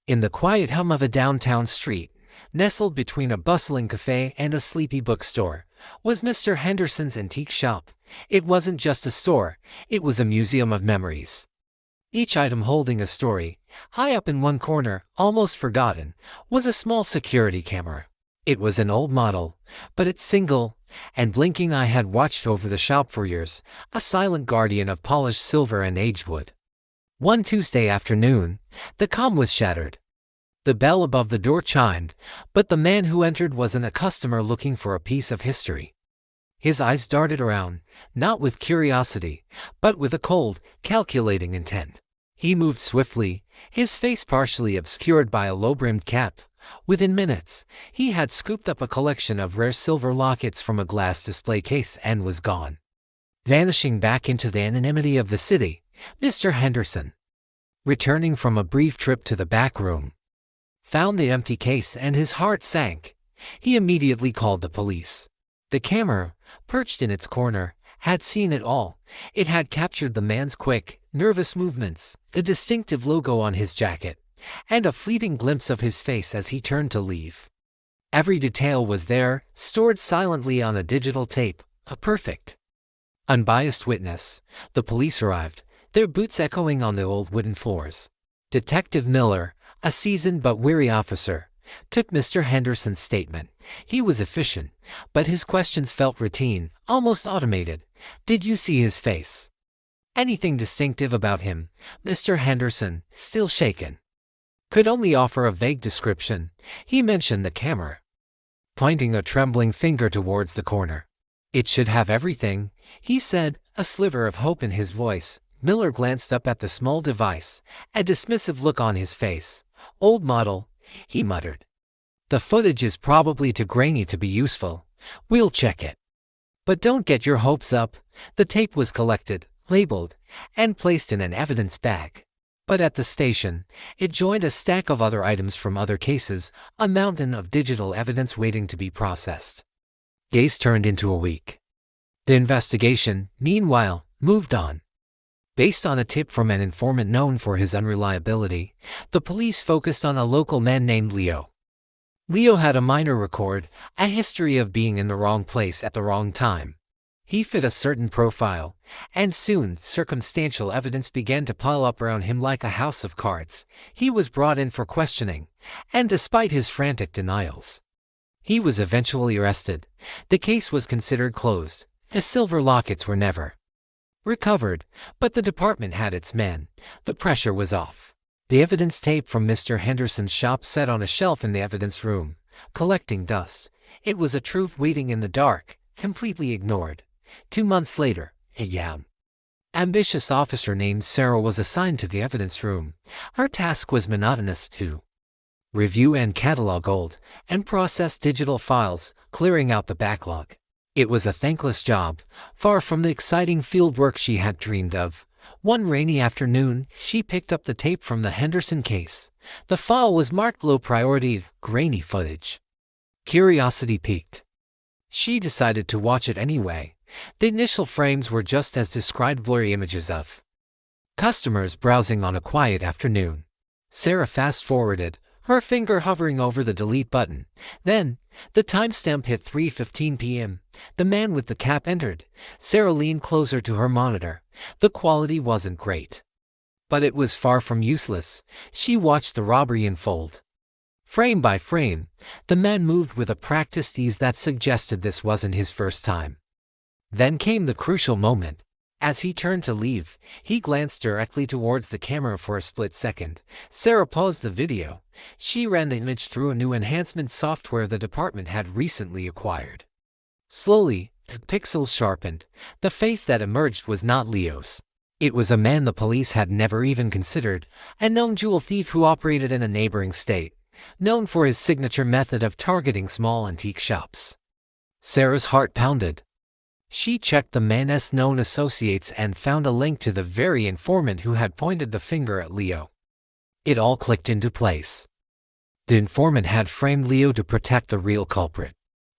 In the quiet hum of a downtown street, nestled between a bustling cafe and a sleepy bookstore, was Mr. Henderson's antique shop. It wasn't just a store, it was a museum of memories. Each item holding a story. High up in one corner, almost forgotten, was a small security camera. It was an old model, but its single and blinking eye had watched over the shop for years, a silent guardian of polished silver and aged wood. One Tuesday afternoon, the calm was shattered. The bell above the door chimed, but the man who entered wasn't a customer looking for a piece of history. His eyes darted around, not with curiosity, but with a cold, calculating intent. He moved swiftly, his face partially obscured by a low-brimmed cap. Within minutes, he had scooped up a collection of rare silver lockets from a glass display case and was gone. Vanishing back into the anonymity of the city, Mr. Henderson, returning from a brief trip to the back room, found the empty case and his heart sank. He immediately called the police. The camera, perched in its corner, had seen it all. It had captured the man's quick, nervous movements, the distinctive logo on his jacket, and a fleeting glimpse of his face as he turned to leave. Every detail was there, stored silently on a digital tape, a perfect, unbiased witness. The police arrived, their boots echoing on the old wooden floors. Detective Miller, a seasoned but weary officer, took Mr. Henderson's statement. He was efficient, but his questions felt routine, almost automated. Did you see his face? Anything distinctive about him? Mr. Henderson, still shaken, could only offer a vague description. He mentioned the camera, pointing a trembling finger towards the corner. It should have everything, he said, a sliver of hope in his voice. Miller glanced up at the small device, a dismissive look on his face. Old model, he muttered. The footage is probably too grainy to be useful. We'll check it. But don't get your hopes up. The tape was collected, labeled, and placed in an evidence bag. But at the station, it joined a stack of other items from other cases, a mountain of digital evidence waiting to be processed. Days turned into a week. The investigation, meanwhile, moved on. Based on a tip from an informant known for his unreliability, the police focused on a local man named Leo. Leo had a minor record, a history of being in the wrong place at the wrong time. He fit a certain profile, and soon circumstantial evidence began to pile up around him like a house of cards. He was brought in for questioning, and despite his frantic denials, he was eventually arrested. The case was considered closed. The silver lockets were never recovered, but the department had its man. The pressure was off. The evidence tape from Mr. Henderson's shop sat on a shelf in the evidence room, collecting dust. It was a truth waiting in the dark, completely ignored. 2 months later, a ambitious officer named Sarah was assigned to the evidence room. Her task was monotonous to review and catalog old and process digital files, clearing out the backlog. It was a thankless job, far from the exciting field work she had dreamed of. One rainy afternoon, she picked up the tape from the Henderson case. The file was marked low priority, grainy footage. Curiosity piqued. She decided to watch it anyway. The initial frames were just as described, blurry images of customers browsing on a quiet afternoon. Sarah fast-forwarded, her finger hovering over the delete button. Then, the timestamp hit 3:15 p.m. The man with the cap entered. Sarah leaned closer to her monitor. The quality wasn't great, but it was far from useless. She watched the robbery unfold. Frame by frame, the man moved with a practiced ease that suggested this wasn't his first time. Then came the crucial moment. As he turned to leave, he glanced directly towards the camera for a split second. Sarah paused the video. She ran the image through a new enhancement software the department had recently acquired. Slowly, the pixels sharpened. The face that emerged was not Leo's. It was a man the police had never even considered, a known jewel thief who operated in a neighboring state, known for his signature method of targeting small antique shops. Sarah's heart pounded. She checked the man's known associates and found a link to the very informant who had pointed the finger at Leo. It all clicked into place. The informant had framed Leo to protect the real culprit.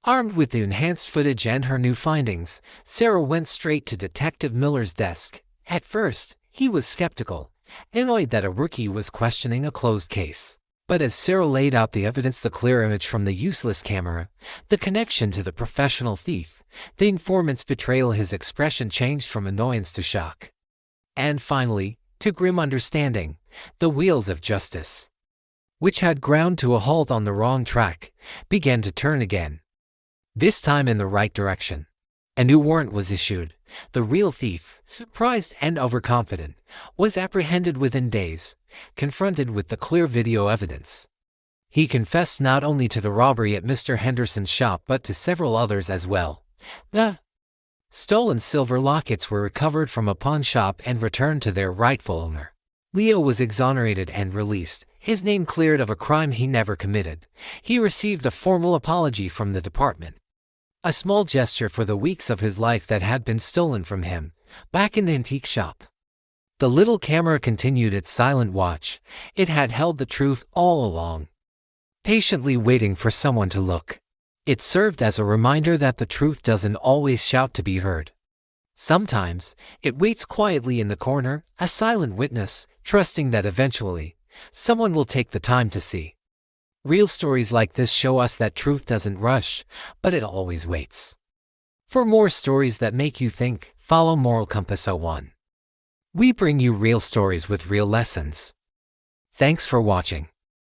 Armed with the enhanced footage and her new findings, Sarah went straight to Detective Miller's desk. At first, he was skeptical, annoyed that a rookie was questioning a closed case. But as Cyril laid out the evidence, the clear image from the useless camera, the connection to the professional thief, the informant's betrayal, his expression changed from annoyance to shock. And finally, to grim understanding, the wheels of justice, which had ground to a halt on the wrong track, began to turn again. This time in the right direction. A new warrant was issued. The real thief, surprised and overconfident, was apprehended within days, confronted with the clear video evidence. He confessed not only to the robbery at Mr. Henderson's shop but to several others as well. The stolen silver lockets were recovered from a pawn shop and returned to their rightful owner. Leo was exonerated and released, his name cleared of a crime he never committed. He received a formal apology from the department. A small gesture for the weeks of his life that had been stolen from him, back in the antique shop. The little camera continued its silent watch. It had held the truth all along, patiently waiting for someone to look. It served as a reminder that the truth doesn't always shout to be heard. Sometimes, it waits quietly in the corner, a silent witness, trusting that eventually, someone will take the time to see. Real stories like this show us that truth doesn't rush, but it always waits. For more stories that make you think, follow Moral Compass 01. We bring you real stories with real lessons. Thanks for watching.